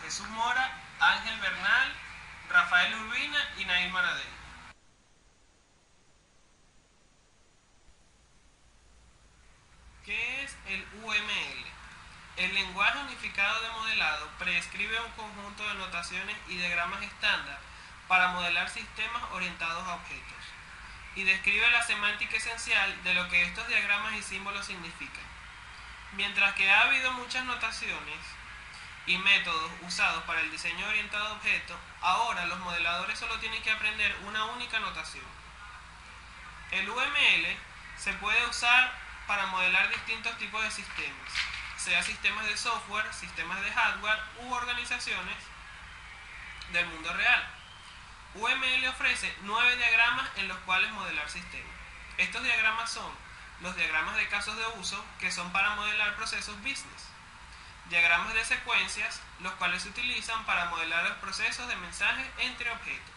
Jesús Mora, Ángel Bernal, Rafael Urbina y Nail Maradei. ¿Qué es el UML? El lenguaje unificado de modelado prescribe un conjunto de notaciones y diagramas estándar para modelar sistemas orientados a objetos y describe la semántica esencial de lo que estos diagramas y símbolos significan. Mientras que ha habido muchas notaciones y métodos usados para el diseño orientado a objetos, ahora los modeladores solo tienen que aprender una única notación. El UML se puede usar para modelar distintos tipos de sistemas, sea sistemas de software, sistemas de hardware u organizaciones del mundo real. UML ofrece 9 diagramas en los cuales modelar sistemas. Estos diagramas son los diagramas de casos de uso, que son para modelar procesos business. Diagramas de secuencias, los cuales se utilizan para modelar los procesos de mensajes entre objetos.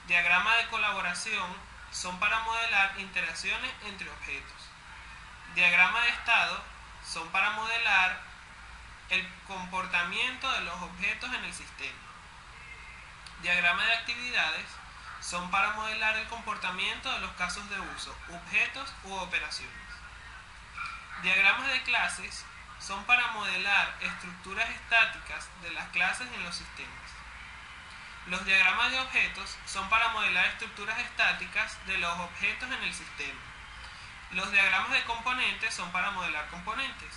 Diagramas de colaboración son para modelar interacciones entre objetos. Diagramas de estado son para modelar el comportamiento de los objetos en el sistema. Diagramas de actividades son para modelar el comportamiento de los casos de uso, objetos u operaciones. Diagramas de clases son para modelar estructuras estáticas de las clases en los sistemas. Los diagramas de objetos son para modelar estructuras estáticas de los objetos en el sistema. Los diagramas de componentes son para modelar componentes.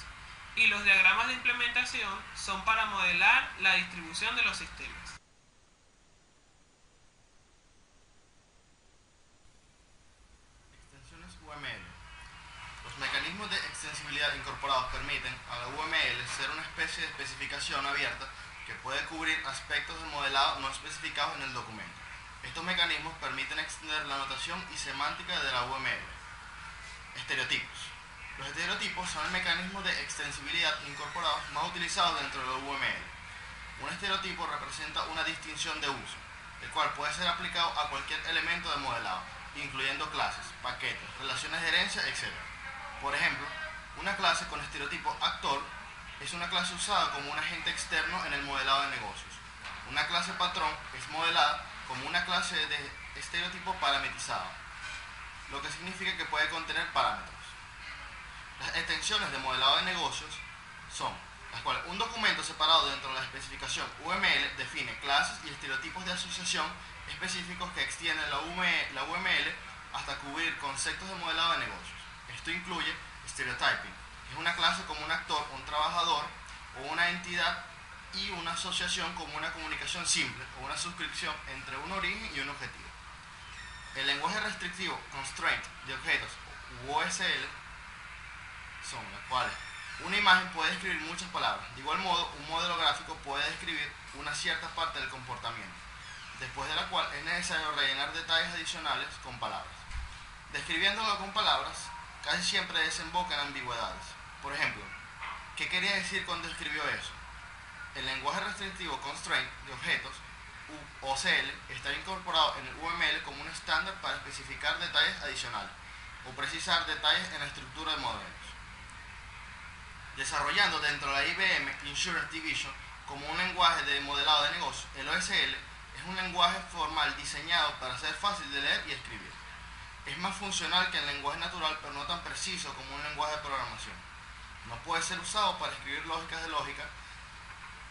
Y los diagramas de implementación son para modelar la distribución de los sistemas. Extensiones UML. Los mecanismos de extensibilidad incorporados permiten a la UML ser una especie de especificación abierta que puede cubrir aspectos del modelado no especificados en el documento. Estos mecanismos permiten extender la notación y semántica de la UML. Estereotipos. Los estereotipos son el mecanismo de extensibilidad incorporado más utilizado dentro de la UML. Un estereotipo representa una distinción de uso, el cual puede ser aplicado a cualquier elemento de modelado, incluyendo clases, paquetes, relaciones de herencia, etc. Por ejemplo, una clase con estereotipo actor es una clase usada como un agente externo en el modelado de negocios. Una clase patrón es modelada como una clase de estereotipo parametrizado, lo que significa que puede contener parámetros. Las extensiones de modelado de negocios son las cuales un documento separado dentro de la especificación UML define clases y estereotipos de asociación específicos que extienden la UML hasta cubrir conceptos de modelado de negocios. Esto incluye stereotyping, que es una clase como un actor, un trabajador o una entidad, y una asociación como una comunicación simple o una suscripción entre un origen y un objetivo. El lenguaje restrictivo constraint de objetos u OSL son las cuales una imagen puede describir muchas palabras. De igual modo, un modelo gráfico puede describir una cierta parte del comportamiento, después de la cual es necesario rellenar detalles adicionales con palabras. Describiéndolo con palabras, casi siempre desemboca en ambigüedades. Por ejemplo, ¿qué quería decir cuando escribió eso? El lenguaje restrictivo constraint de objetos OCL está incorporado en el UML como un estándar para especificar detalles adicionales o precisar detalles en la estructura de modelos. Desarrollando dentro de la IBM Insurance Division como un lenguaje de modelado de negocios, el OSL es un lenguaje formal diseñado para ser fácil de leer y escribir. Es más funcional que el lenguaje natural, pero no tan preciso como un lenguaje de programación. No puede ser usado para escribir lógicas de lógica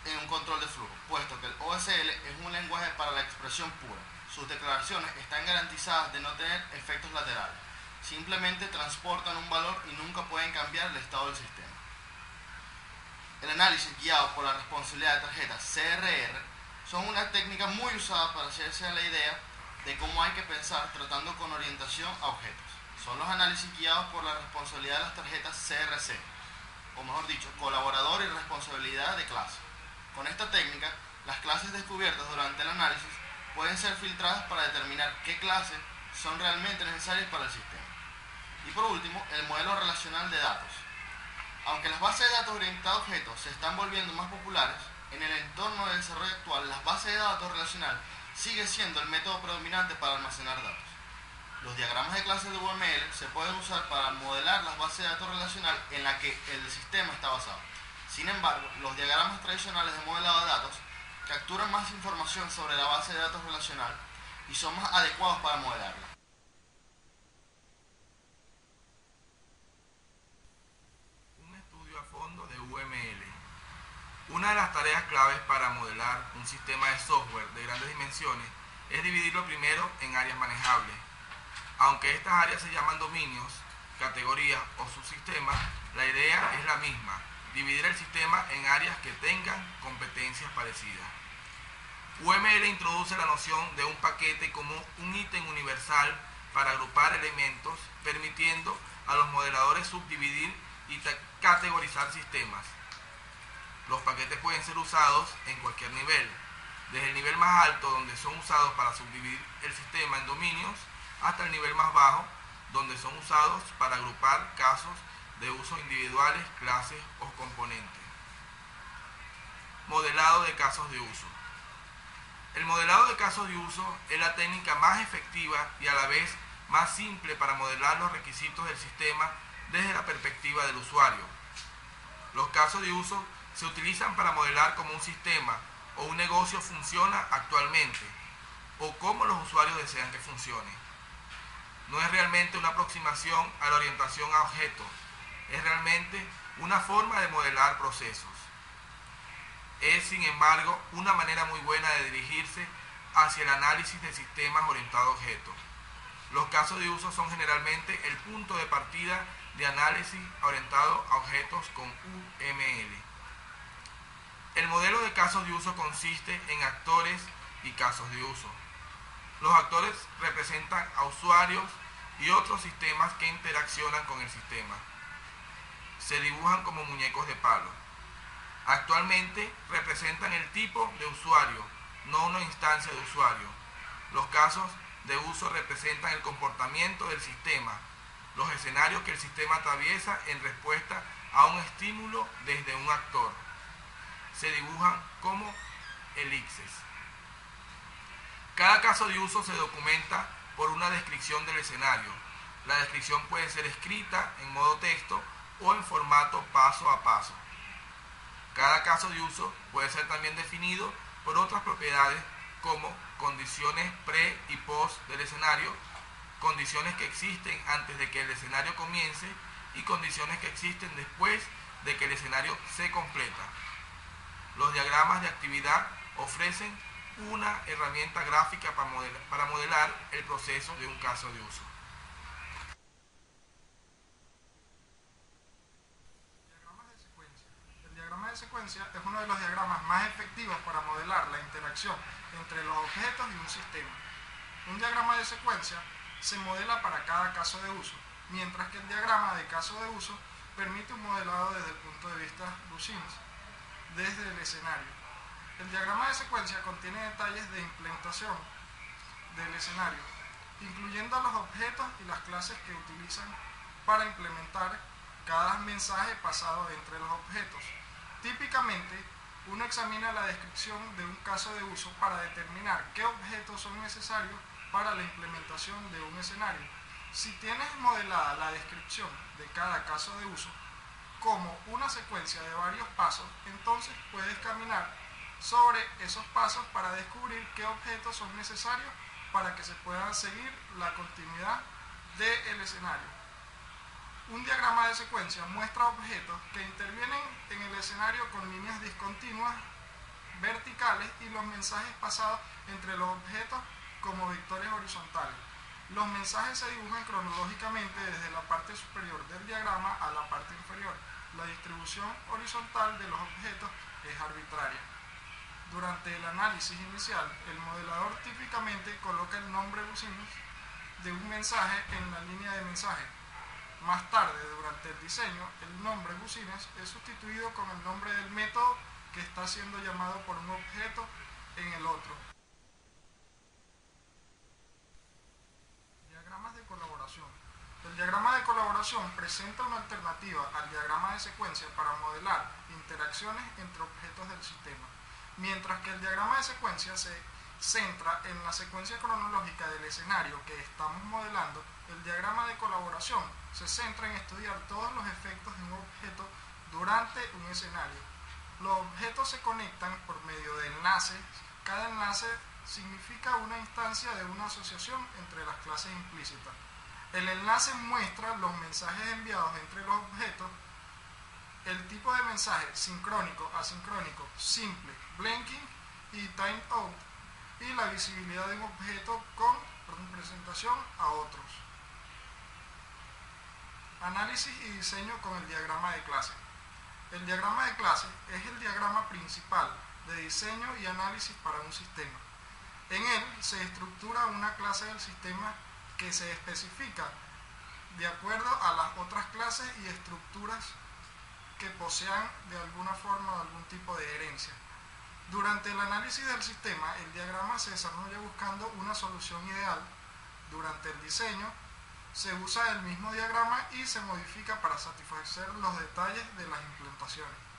en un control de flujo, puesto que el OSL es un lenguaje para la expresión pura. Sus declaraciones están garantizadas de no tener efectos laterales. Simplemente transportan un valor y nunca pueden cambiar el estado del sistema. El análisis guiado por la responsabilidad de tarjetas CRR son una técnica muy usada para hacerse a la idea de cómo hay que pensar tratando con orientación a objetos. Son los análisis guiados por la responsabilidad de las tarjetas CRC, o mejor dicho, colaborador y responsabilidad de clase. Con esta técnica, las clases descubiertas durante el análisis pueden ser filtradas para determinar qué clases son realmente necesarias para el sistema. Y por último, el modelo relacional de datos. Aunque las bases de datos orientadas a objetos se están volviendo más populares, en el entorno de desarrollo actual, las bases de datos relacional sigue siendo el método predominante para almacenar datos. Los diagramas de clases de UML se pueden usar para modelar las bases de datos relacional en la que el sistema está basado. Sin embargo, los diagramas tradicionales de modelado de datos capturan más información sobre la base de datos relacional y son más adecuados para modelarla. Un estudio a fondo de UML. Una de las tareas claves para modelar un sistema de software de grandes dimensiones es dividirlo primero en áreas manejables. Aunque estas áreas se llaman dominios, categorías o subsistemas, la idea es la misma: dividir el sistema en áreas que tengan competencias parecidas. UML introduce la noción de un paquete como un ítem universal para agrupar elementos, permitiendo a los modeladores subdividir y categorizar sistemas. Los paquetes pueden ser usados en cualquier nivel, desde el nivel más alto, donde son usados para subdividir el sistema en dominios, hasta el nivel más bajo, donde son usados para agrupar casos de uso individuales, clases o componentes. Modelado de casos de uso. El modelado de casos de uso es la técnica más efectiva y a la vez más simple para modelar los requisitos del sistema desde la perspectiva del usuario. Los casos de uso se utilizan para modelar cómo un sistema o un negocio funciona actualmente o cómo los usuarios desean que funcione. No es realmente una aproximación a la orientación a objetos, es realmente una forma de modelar procesos. Es, sin embargo, una manera muy buena de dirigirse hacia el análisis de sistemas orientados a objetos. Los casos de uso son generalmente el punto de partida de análisis orientado a objetos con UML. El modelo de casos de uso consiste en actores y casos de uso. Los actores representan a usuarios y otros sistemas que interaccionan con el sistema. Se dibujan como muñecos de palo. Actualmente representan el tipo de usuario, no una instancia de usuario. Los casos de uso representan el comportamiento del sistema, los escenarios que el sistema atraviesa en respuesta a un estímulo desde un actor. Se dibujan como elipses. Cada caso de uso se documenta por una descripción del escenario. La descripción puede ser escrita en modo texto o en formato paso a paso. Cada caso de uso puede ser también definido por otras propiedades como condiciones pre y post del escenario, condiciones que existen antes de que el escenario comience y condiciones que existen después de que el escenario se completa. Los diagramas de actividad ofrecen una herramienta gráfica para modelar el proceso de un caso de uso. El diagrama de secuencia es uno de los diagramas más efectivos para modelar la interacción entre los objetos y un sistema. Un diagrama de secuencia se modela para cada caso de uso, mientras que el diagrama de caso de uso permite un modelado desde el punto de vista Busines, desde el escenario. El diagrama de secuencia contiene detalles de implementación del escenario, incluyendo los objetos y las clases que utilizan para implementar cada mensaje pasado entre los objetos. Típicamente, uno examina la descripción de un caso de uso para determinar qué objetos son necesarios para la implementación de un escenario. Si tienes modelada la descripción de cada caso de uso como una secuencia de varios pasos, entonces puedes caminar sobre esos pasos para descubrir qué objetos son necesarios para que se pueda seguir la continuidad del escenario. Un diagrama de secuencia muestra objetos que intervienen en el escenario con líneas discontinuas verticales y los mensajes pasados entre los objetos como vectores horizontales. Los mensajes se dibujan cronológicamente desde la parte superior del diagrama a la parte inferior. La distribución horizontal de los objetos es arbitraria. Durante el análisis inicial, el modelador típicamente coloca el nombre Busines de un mensaje en la línea de mensaje. Más tarde, durante el diseño, el nombre Busines es sustituido con el nombre del método que está siendo llamado por un objeto en el otro. Diagramas de colaboración. El diagrama de colaboración presenta una alternativa al diagrama de secuencia para modelar interacciones entre objetos del sistema. Mientras que el diagrama de secuencia se centra en la secuencia cronológica del escenario que estamos modelando, el diagrama de colaboración se centra en estudiar todos los efectos de un objeto durante un escenario. Los objetos se conectan por medio de enlaces. Cada enlace significa una instancia de una asociación entre las clases implícitas. El enlace muestra los mensajes enviados entre los objetos, el tipo de mensaje sincrónico, asincrónico, simple, blanking y timeout, y la visibilidad de un objeto con representación a otros. Análisis y diseño con el diagrama de clase. El diagrama de clase es el diagrama principal de diseño y análisis para un sistema. En él se estructura una clase del sistema que se especifica de acuerdo a las otras clases y estructuras que posean de alguna forma o algún tipo de herencia. Durante el análisis del sistema, el diagrama se desarrolla buscando una solución ideal. Durante el diseño, se usa el mismo diagrama y se modifica para satisfacer los detalles de las implementaciones.